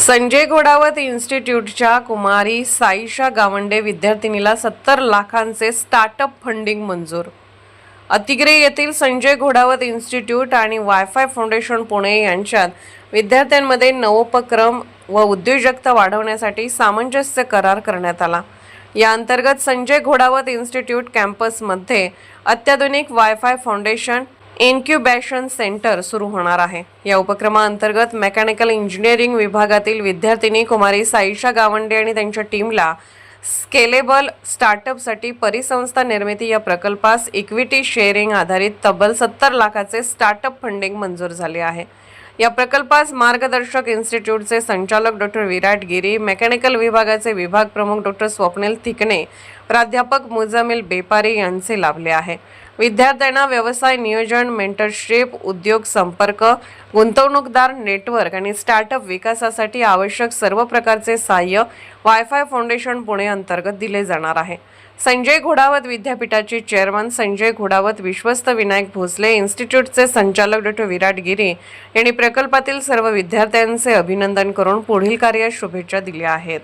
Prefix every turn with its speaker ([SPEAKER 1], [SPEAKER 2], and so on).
[SPEAKER 1] संजय घोडावत इन्स्टिट्यूटच्या कुमारी साईशा गावंडे विद्यार्थिनीला 70 लाखांचे startup funding मंजूर। अतिग्रे येथील संजय घोडावत इन्स्टिट्यूट आणि वायफाय फाउंडेशन पुणे यांच्यात विद्यार्थ्यांमध्ये नवोपक्रम व उद्योजकता वाढवण्यासाठी सामंजस्य करार करण्यात आला। या अंतर्गत संजय घोडावत इन्स्टिट्यूट कॅम्पसमध्ये अत्याधुनिक वायफाय फाउंडेशन इन्क्युबेशन सेंटर सुरू होणार आहे। या उपक्रमाअंतर्गत मेकॅनिकल इंजिनिअरिंग विभागातील विद्यार्थिनी कुमारी साईशा गावंडे आणि त्यांच्या टीमला स्केलेबल स्टार्टअपसाठी परिसंस्था निर्मिती या प्रकल्पास इक्विटी शेअरिंग आधारित तब्बल 70 लाखाचे स्टार्टअप फंडिंग मंजूर झाले आहे। या प्रकल्पास मार्गदर्शक इन्स्टिट्यूटचे संचालक डॉक्टर विराट गिरी, मेकॅनिकल विभागाचे विभाग प्रमुख डॉक्टर स्वप्नील थिकणे, प्राध्यापक मुजामिल बेपारी यांचे लाभले आहे। विद्यार्थ्यांना व्यवसाय नियोजन, मेंटरशिप, उद्योग संपर्क, गुंतवणूकदार नेटवर्क आणि स्टार्टअप विकासासाठी आवश्यक सर्व प्रकारचे सहाय्य वायफाय फाउंडेशन पुणे अंतर्गत दिले जाणार आहे। संजय घोडावत विद्यापीठाचे चेअरमन संजय घोडावत, विश्वस्त विनायक भोसले, इन्स्टिट्यूटचे संचालक डॉक्टर विराट गिरी यांनी प्रकल्पातील सर्व विद्यार्थ्यांचे अभिनंदन करून पुढील कार्यास शुभेच्छा दिल्या आहेत।